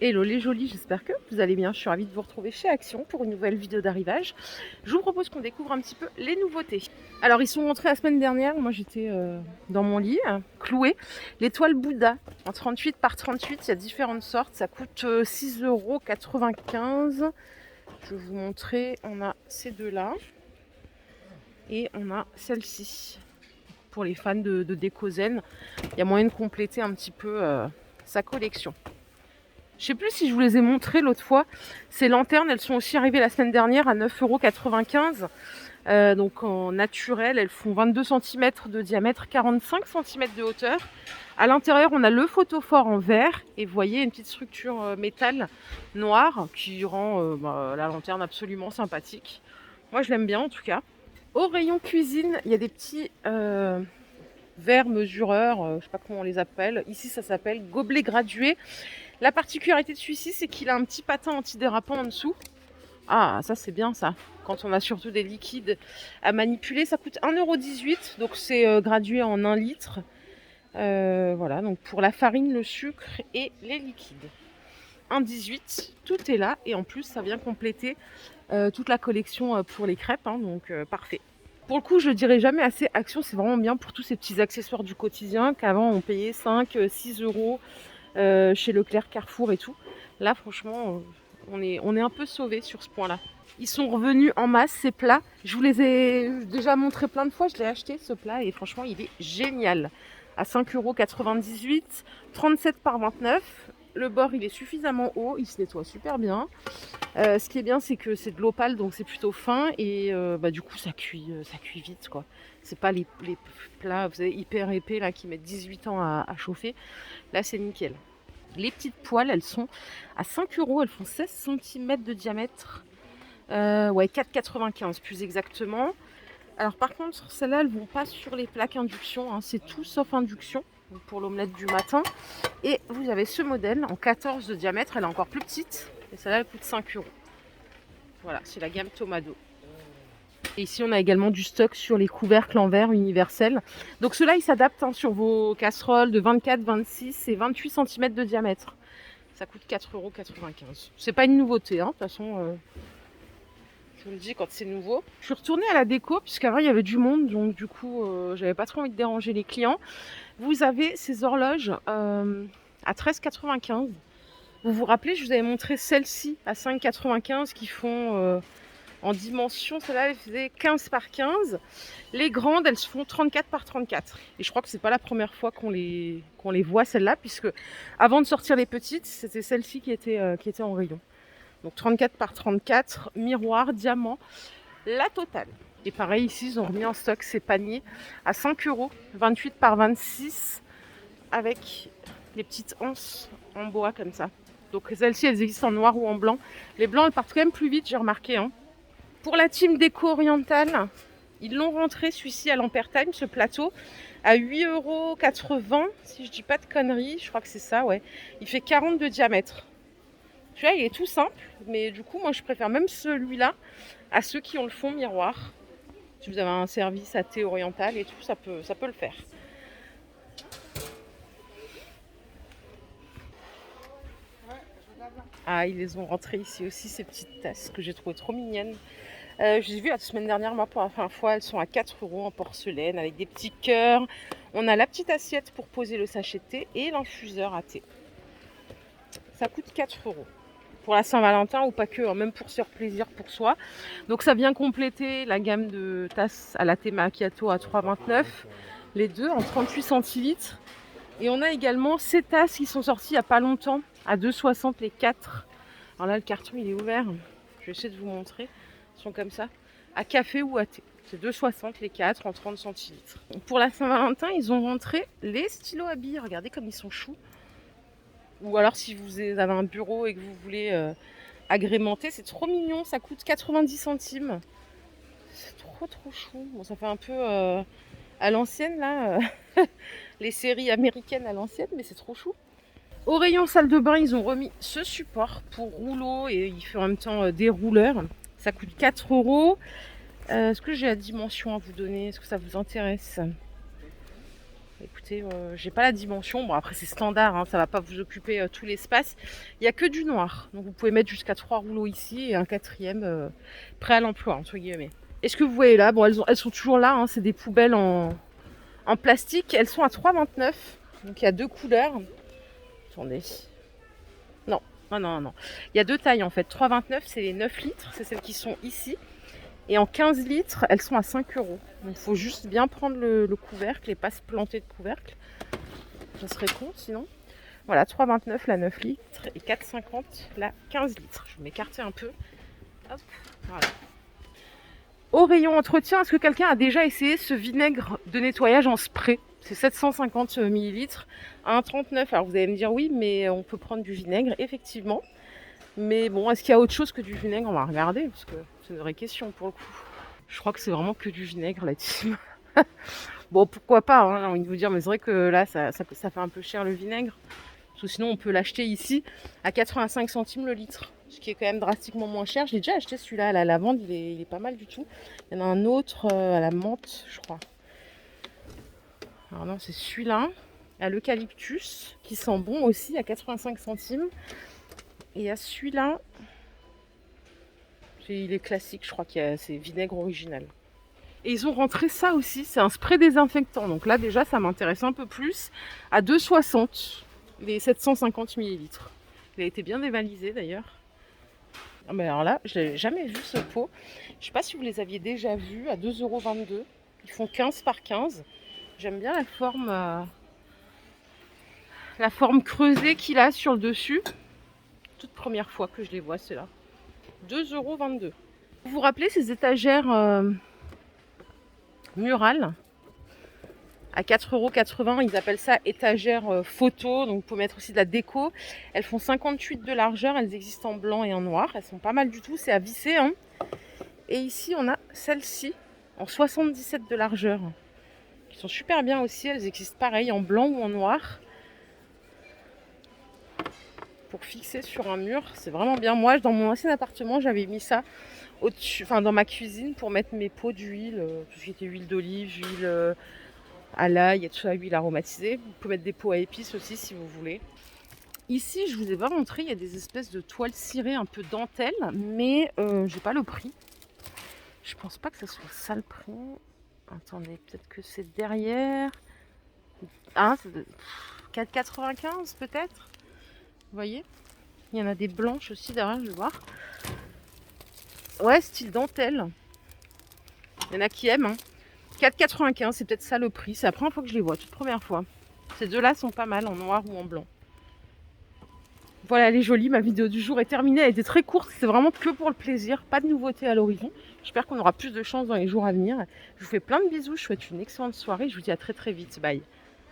Hello les jolis, j'espère que vous allez bien. Je suis ravie de vous retrouver chez Action pour une nouvelle vidéo d'arrivage. Je vous propose qu'on découvre un petit peu les nouveautés. Alors ils sont rentrés la semaine dernière, moi j'étais dans mon lit, clouée. L'étoile Bouddha en 38 par 38, il y a différentes sortes, ça coûte 6,95 €. Je vais vous montrer, on a ces deux-là et on a celle-ci. Pour les fans de déco zen, il y a moyen de compléter un petit peu sa collection. Je sais plus si je vous les ai montrées l'autre fois. Ces lanternes, elles sont aussi arrivées la semaine dernière à 9,95 €. Donc en naturel, elles font 22 cm de diamètre, 45 cm de hauteur. À l'intérieur, on a le photophore en verre et vous voyez une petite structure métal noire qui rend la lanterne absolument sympathique. Moi, je l'aime bien en tout cas. Au rayon cuisine, il y a des petits verres mesureurs, je ne sais pas comment on les appelle. Ici, ça s'appelle gobelet gradué. La particularité de celui-ci, c'est qu'il a un petit patin antidérapant en dessous. Ah, ça c'est bien ça. Quand on a surtout des liquides à manipuler, ça coûte 1,18 €. Donc c'est gradué en 1 litre. Voilà, donc pour la farine, le sucre et les liquides. 1,18 €, tout est là. Et en plus, ça vient compléter toute la collection pour les crêpes. Donc parfait. Pour le coup, je dirais jamais assez, Action, c'est vraiment bien pour tous ces petits accessoires du quotidien qu'avant on payait 5, 6 € chez Leclerc, Carrefour et tout. Là, franchement, on est un peu sauvés sur ce point-là. Ils sont revenus en masse, ces plats. Je vous les ai déjà montrés plein de fois. Je l'ai acheté, ce plat, et franchement, il est génial. À 5,98 €, 37 par 29. Le bord, il est suffisamment haut. Il se nettoie super bien. Ce qui est bien, c'est que c'est de l'opale, donc c'est plutôt fin. Et du coup, ça cuit vite, quoi. C'est pas les plats, vous savez, hyper épais, là, qui mettent 18 ans à chauffer. Là, c'est nickel. Les petites poêles, elles sont à 5 €. Elles font 16 cm de diamètre. Ouais, 4,95 € plus exactement. Alors par contre, celles-là, elles vont pas sur les plaques induction. C'est tout sauf induction pour l'omelette du matin. Et vous avez ce modèle en 14 de diamètre. Elle est encore plus petite. Et celle-là, elle coûte 5 €. Voilà, c'est la gamme Tomado. Et ici, on a également du stock sur les couvercles en verre universels. Donc ceux-là, ils s'adaptent sur vos casseroles de 24, 26 et 28 cm de diamètre. Ça coûte 4,95 €. C'est pas une nouveauté, de toute façon, je vous le dis quand c'est nouveau. Je suis retournée à la déco, puisqu'avant il y avait du monde, donc du coup, j'avais pas trop envie de déranger les clients. Vous avez ces horloges à 13,95 €. Vous vous rappelez, je vous avais montré celles-ci à 5,95 € qui font... en dimension, celle-là, elle faisait 15 par 15. Les grandes, elles se font 34 par 34. Et je crois que c'est pas la première fois qu'on les voit, celles-là, puisque avant de sortir les petites, c'était celle-ci qui était en rayon. Donc 34 par 34, miroir, diamant, la totale. Et pareil, ici, ils ont remis en stock ces paniers à 5 €, 28 par 26, avec les petites anses en bois comme ça. Donc celles-ci, elles existent en noir ou en blanc. Les blancs, elles partent quand même plus vite, j'ai remarqué. Pour la team déco orientale, ils l'ont rentré celui-ci à l'Ampertime, ce plateau, à 8,80 €, si je dis pas de conneries, je crois que c'est ça, ouais. Il fait 40 de diamètre. Tu vois, il est tout simple, mais du coup, moi je préfère même celui-là à ceux qui ont le fond miroir. Si vous avez un service à thé oriental et tout, ça peut le faire. Ah, ils les ont rentrés ici aussi, ces petites tasses que j'ai trouvées trop mignonnes. J'ai vu la semaine dernière, moi, pour la première fois, elles sont à 4 € en porcelaine avec des petits cœurs. On a la petite assiette pour poser le sachet de thé et l'infuseur à thé. Ça coûte 4 € pour la Saint-Valentin ou pas que, même pour se faire plaisir pour soi. Donc ça vient compléter la gamme de tasses à latte macchiato à 3,29 €, les deux en 38 centilitres. Et on a également ces tasses qui sont sorties il n'y a pas longtemps à 2,60 € les 4. Alors là, le carton il est ouvert. Je vais essayer de vous montrer. Ils sont comme ça, à café ou à thé. C'est 2,60 € les 4 en 30 centilitres. Pour la Saint-Valentin, ils ont rentré les stylos à billes. Regardez comme ils sont choux. Ou alors si vous avez un bureau et que vous voulez agrémenter, c'est trop mignon. Ça coûte 90 centimes. C'est trop chou. Bon, ça fait un peu à l'ancienne là. Les séries américaines à l'ancienne, mais c'est trop chou. Au rayon salle de bain, ils ont remis ce support pour rouleau et il fait en même temps des rouleurs. Ça coûte 4 €. Est-ce que j'ai la dimension à vous donner? Est-ce que ça vous intéresse? Écoutez, j'ai pas la dimension. Bon, après, c'est standard, hein, ça va pas vous occuper tout l'espace. Il y a que du noir. Donc, vous pouvez mettre jusqu'à 3 rouleaux ici et un quatrième prêt à l'emploi, entre guillemets. Et ce que vous voyez là, bon, elles sont toujours là. Hein, c'est des poubelles en plastique. Elles sont à 3,29 €. Donc, il y a deux couleurs. Attendez. Non, non, non, non. Il y a deux tailles en fait. 3,29 €, c'est les 9 litres. C'est celles qui sont ici. Et en 15 litres, elles sont à 5 €. Donc il faut juste bien prendre le couvercle et pas se planter de couvercle. Ça serait con sinon. Voilà, 3,29 € la 9 litres et 4,50 € la 15 litres. Je vais m'écarter un peu. Hop, voilà. Au rayon entretien, est-ce que quelqu'un a déjà essayé ce vinaigre de nettoyage en spray? C'est 750 ml à 1,39 €. Alors vous allez me dire oui, mais on peut prendre du vinaigre, effectivement. Mais bon, est-ce qu'il y a autre chose que du vinaigre? On va regarder, parce que c'est une vraie question pour le coup. Je crois que c'est vraiment que du vinaigre, la team. Bon, pourquoi pas, hein, j'ai envie de vous dire, mais c'est vrai que là, ça fait un peu cher le vinaigre. Parce que sinon, on peut l'acheter ici à 85 centimes le litre. Ce qui est quand même drastiquement moins cher. Je l'ai déjà acheté celui-là à la lavande, il est pas mal du tout. Il y en a un autre à la menthe, je crois. Alors non, c'est celui-là, à l'eucalyptus, qui sent bon aussi, à 85 centimes. Et il y a celui-là, il est classique, je crois que c'est vinaigre original. Et ils ont rentré ça aussi, c'est un spray désinfectant. Donc là déjà ça m'intéresse un peu plus. À 2,60 €, les 750 ml. Il a été bien dévalisé d'ailleurs. Ah mais alors là, je n'avais jamais vu ce pot. Je ne sais pas si vous les aviez déjà vus, à 2,22 €. Ils font 15 par 15. J'aime bien la forme creusée qu'il a sur le dessus. Toute première fois que je les vois, c'est là. 2,22 €. Vous vous rappelez ces étagères murales à 4,80 €, ils appellent ça étagère photo, donc vous pouvez mettre aussi de la déco. Elles font 58 de largeur, elles existent en blanc et en noir, elles sont pas mal du tout, c'est à visser. Hein. Et ici on a celle-ci en 77 de largeur, qui sont super bien aussi, elles existent pareil en blanc ou en noir. Pour fixer sur un mur, c'est vraiment bien. Moi, dans mon ancien appartement, j'avais mis ça au-dessus, enfin dans ma cuisine pour mettre mes pots d'huile, tout ce qui était huile d'olive, huile à l'ail et tout ça, huile aromatisée. Vous pouvez mettre des pots à épices aussi si vous voulez. Ici, je vous ai pas montré, il y a des espèces de toiles cirées un peu dentelle, mais j'ai pas le prix. Je pense pas que ça soit ça le prix. Attendez, peut-être que c'est derrière. Ah, c'est 4,95 peut-être. Vous voyez, il y en a des blanches aussi derrière, je vais voir. Ouais, style dentelle. Il y en a qui aiment. Hein. 4,95, c'est peut-être ça le prix. C'est la première fois que je les vois, toute première fois. Ces deux-là sont pas mal, en noir ou en blanc. Voilà, elle est jolie. Ma vidéo du jour est terminée. Elle était très courte. C'est vraiment que pour le plaisir. Pas de nouveautés à l'horizon. J'espère qu'on aura plus de chance dans les jours à venir. Je vous fais plein de bisous. Je vous souhaite une excellente soirée. Je vous dis à très très vite. Bye.